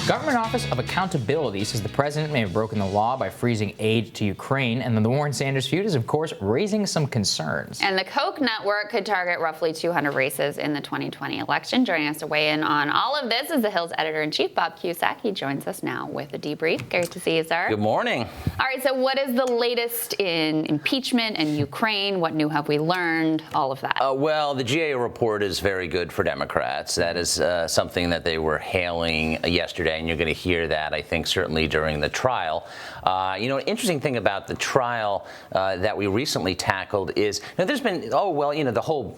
Government Office of Accountability says the president may have broken the law by freezing aid to Ukraine, and then the Warren-Sanders feud is, of course, raising some concerns. And the Koch Network could target roughly 200 races in the 2020 election. Joining us to weigh in on all of this is the Hill's editor-in-chief, Bob Cusack. He joins us now with a debrief. Great to see you, sir. Good morning. All right, so what is the latest in impeachment and Ukraine? What new have we learned? All of that. Well, the GAO report is very good for Democrats. That is something that they were hailing yesterday, and you're going to hear that, I think, certainly during the trial. An interesting thing about the trial that we recently tackled is, there's been, the whole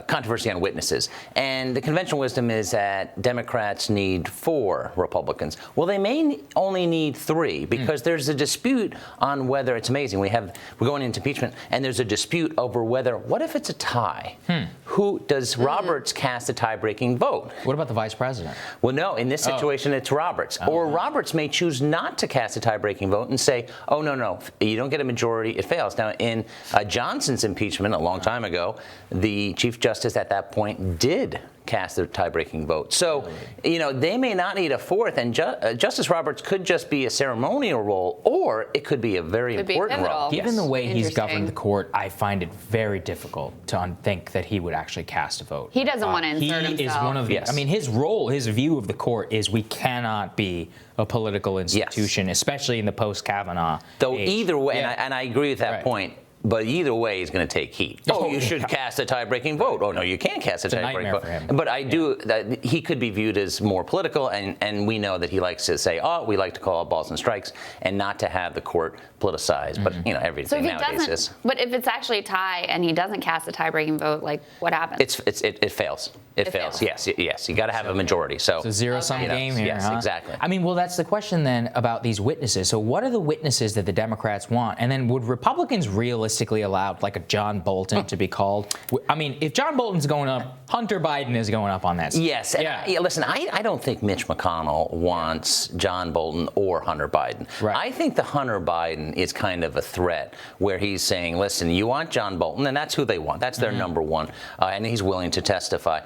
controversy on witnesses. And the conventional wisdom is that Democrats need 4 Republicans. Well, they may only need 3 because there's a dispute on whether, it's amazing, we're going into impeachment, and there's a dispute over whether, what if it's a tie? Who does Roberts cast a tie-breaking vote? What about the vice president? Well, no, in this situation, it's Roberts. Or Roberts may choose not to cast a tie-breaking vote and say, oh, no, you don't get a majority, it fails. Now, in Johnson's impeachment a long time ago, the Chief Justice at that point did cast a tie-breaking vote. So, they may not need a 4th, and Justice Roberts could just be a ceremonial role, or it could be a very important role. Given the way he's governed the court, I find it very difficult to think that he would actually cast a vote. He doesn't want to insert himself. He is one of the, his role, his view of the court is we cannot be a political institution, especially in the post-Kavanaugh Though age. Either way, and I agree with that point, but either way, he's going to take heat. You should cast a tie-breaking vote. Oh, no, you can't cast a tie-breaking vote. But I do, he could be viewed as more political, and we know that he likes to say, we like to call balls and strikes, and not to have the court politicized. But, everything nowadays is. But if it's actually a tie and he doesn't cast a tie-breaking vote, what happens? It fails. It fails. Yes. You got to have a majority. So it's a zero-sum game here, Yes, exactly. That's the question then about these witnesses. So what are the witnesses that the Democrats want? And then would Republicans realistically allow, like, a John Bolton to be called? If John Bolton's going up, Hunter Biden is going up on that. Yes. Listen, I don't think Mitch McConnell wants John Bolton or Hunter Biden. Right. I think the Hunter Biden is kind of a threat where he's saying, listen, you want John Bolton, and that's who they want. That's their number one, and he's willing to testify.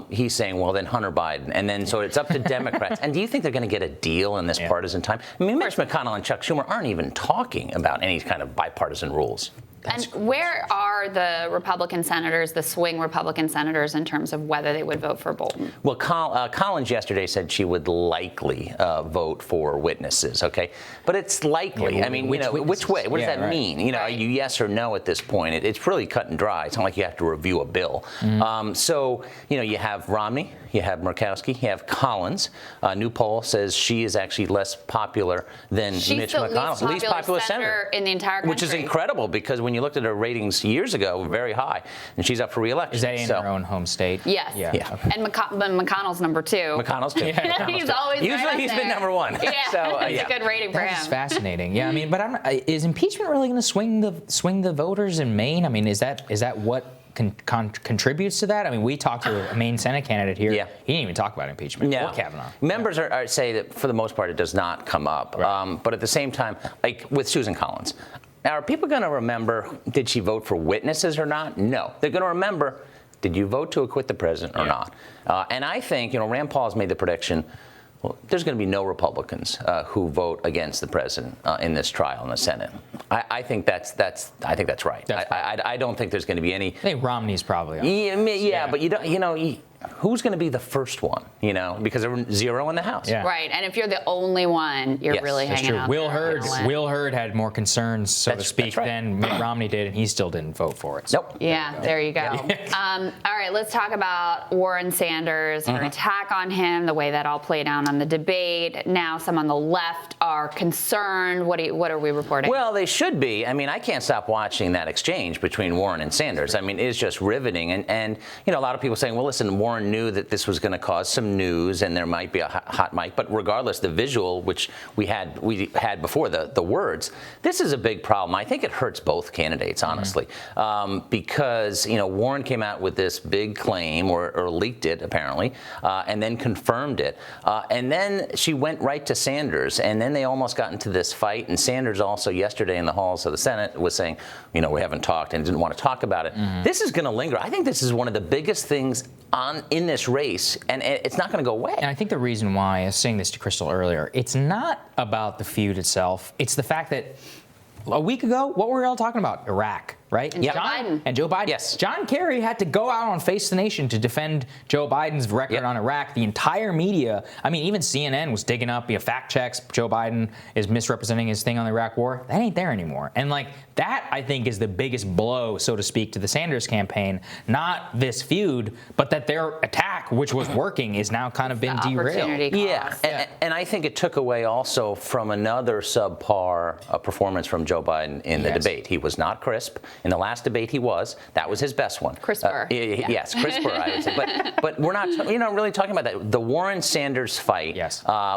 He's saying, well, then Hunter Biden. And then so it's up to Democrats. And do you think they're going to get a deal in this partisan time? Mitch McConnell and Chuck Schumer aren't even talking about any kind of bipartisan rules. And where are the Republican senators, the swing Republican senators, in terms of whether they would vote for Bolton? Well, Collins yesterday said she would likely vote for witnesses, okay? But it's likely. Which way? What does that mean? Are you yes or no at this point? It's really cut and dry. It's not like you have to review a bill. You have Romney, you have Murkowski, you have Collins. A new poll says she is actually less popular than Mitch McConnell. Least popular senator in the entire country. Which is incredible because when you looked at her ratings years ago, very high, and she's up for re-election. Is that in her own home state? Yes. Yeah. Okay. And McConnell's number 2. McConnell's 2. He's always usually he's been number 1. Yeah, it's a good rating for him. That's fascinating. Is impeachment really going to swing the voters in Maine? Is that what contributes to that? We talked to a Maine Senate candidate here. Yeah. He didn't even talk about impeachment or Kavanaugh. Members say that for the most part it does not come up. Right. But at the same time, like with Susan Collins, now are people going to remember, did she vote for witnesses or not? No. They're going to remember, did you vote to acquit the president or not? And I think, Rand Paul has made the prediction, well, there's going to be no Republicans who vote against the president in this trial in the Senate. I think that's right. I don't think there's going to be any. I think Romney's probably on. Yeah, but you don't. Who's going to be the first one? Because there were 0 in the House. Yeah. Right, and if you're the only one, you're really hanging out. Will Hurd had more concerns, so to speak, than Mitt Romney did, and he still didn't vote for it. Nope. Yeah, there you go. All right, let's talk about Warren Sanders, her attack on him, the way that all played out on the debate. Now some on the left are concerned. What are we reporting? Well, they should be. I can't stop watching that exchange between Warren and Sanders. It's just riveting. And a lot of people saying, well, listen, Warren knew that this was going to cause some news and there might be a hot mic, but regardless, the visual, which we had before, the words, this is a big problem. I think it hurts both candidates, honestly, because Warren came out with this big claim or leaked it apparently, and then confirmed it, and then she went right to Sanders, and then then they almost got into this fight. And Sanders also yesterday in the halls of the Senate was saying, we haven't talked and didn't want to talk about it. This is going to linger. I think this is one of the biggest things in this race, and it's not going to go away. And I think the reason why, I was saying this to Crystal earlier, it's not about the feud itself. It's the fact that a week ago, what were we all talking about? Iraq, right? And Joe Biden. And Joe Biden. Yes. John Kerry had to go out on Face the Nation to defend Joe Biden's record on Iraq. The entire media, I mean, even CNN was digging up, fact checks, Joe Biden is misrepresenting his thing on the Iraq war. That ain't there anymore. And that, I think, is the biggest blow, so to speak, to the Sanders campaign. Not this feud, but that their attack, which was working, is now kind of been derailed. Yeah, and I think it took away also from another subpar performance from Joe Biden in the debate. He was not crisp. In the last debate, he was. That was his best one. Crisper. Yes, crisper, I would say. But we're not, really talking about that. The Warren-Sanders fight,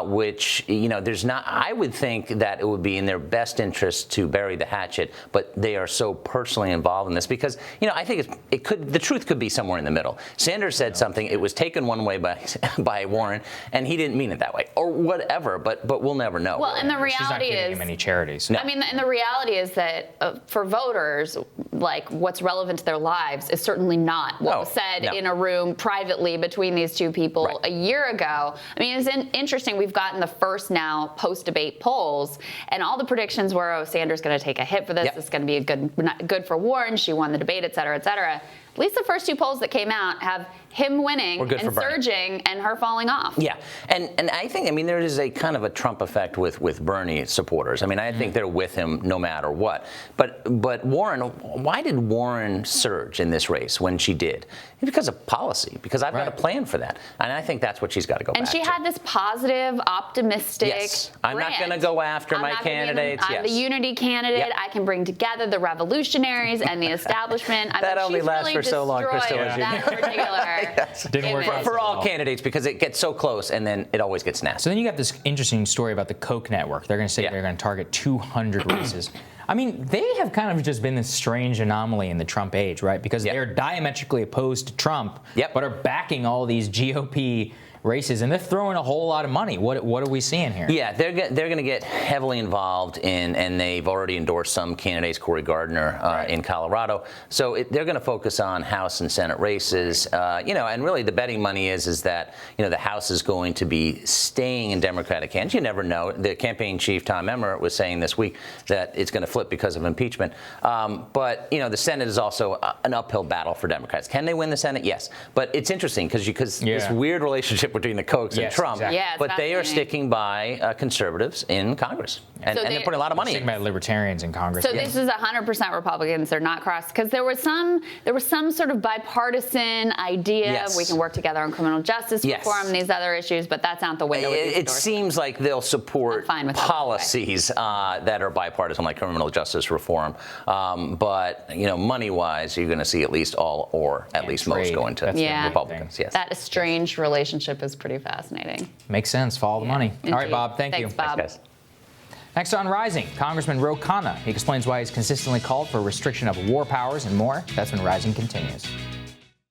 which, there's not, I would think that it would be in their best interest to bury the hatchet, but they are so personally involved in this because, I think the truth could be somewhere in the middle. Sanders said something, it was taken one way by Warren, and he didn't mean it that way, or whatever, but we'll never know. Well, and the reality She's not giving him any charities. I mean, and the reality is that for voters, what's relevant to their lives is certainly not what was said in a room privately between these two people a year ago. I mean, it's interesting. We've gotten the first now post-debate polls, and all the predictions were, Sanders going to take a hit for this. It's going to be good for Warren. She won the debate, et cetera, et cetera. At least the first two polls that came out have him winning and surging and her falling off. Yeah, and I think, there is a kind of a Trump effect with Bernie supporters. I think they're with him no matter what. But Warren, why did Warren surge in this race when she did? Because of policy, because I've got a plan for that. And I think that's what she's got to go back to. And she had this positive, optimistic I'm not going to go after my candidates. I'm the unity candidate. I can bring together the revolutionaries and the establishment. That only lasts for so long, Crystal. That particular didn't work for all candidates, because it gets so close and then it always gets nasty. So then you got this interesting story about the Koch Network. They're going to say they're going to target 200 races. They have kind of just been this strange anomaly in the Trump age, right? Because they're diametrically opposed to Trump, but are backing all these GOP races, and they're throwing a whole lot of money. What are we seeing here? Yeah, they're going to get heavily involved in, and they've already endorsed some candidates, Cory Gardner in Colorado. So they're going to focus on House and Senate races. And really the betting money is that the House is going to be staying in Democratic hands. You never know. The campaign chief Tom Emmer was saying this week that it's going to flip because of impeachment. But the Senate is also an uphill battle for Democrats. Can they win the Senate? Yes. But it's interesting because this weird relationship between the Kochs and Trump, but they are sticking by conservatives in Congress, and they're putting a lot of money. Sticking by libertarians in Congress. So this is 100% Republicans. They're not crossed because there was some sort of bipartisan idea. We can work together on criminal justice reform and these other issues, but that's not the way. It seems like they'll support policies that are bipartisan, like criminal justice reform. But money-wise, you're going to see at least all, or at least most, going to Republicans. Yes, that estranged relationship is pretty fascinating. Makes sense. Follow the money. Indeed. All right, Bob. Thank you. Thanks, Bob. Thanks, guys. Next on Rising, Congressman Ro Khanna. He explains why he's consistently called for restriction of war powers and more. That's when Rising continues.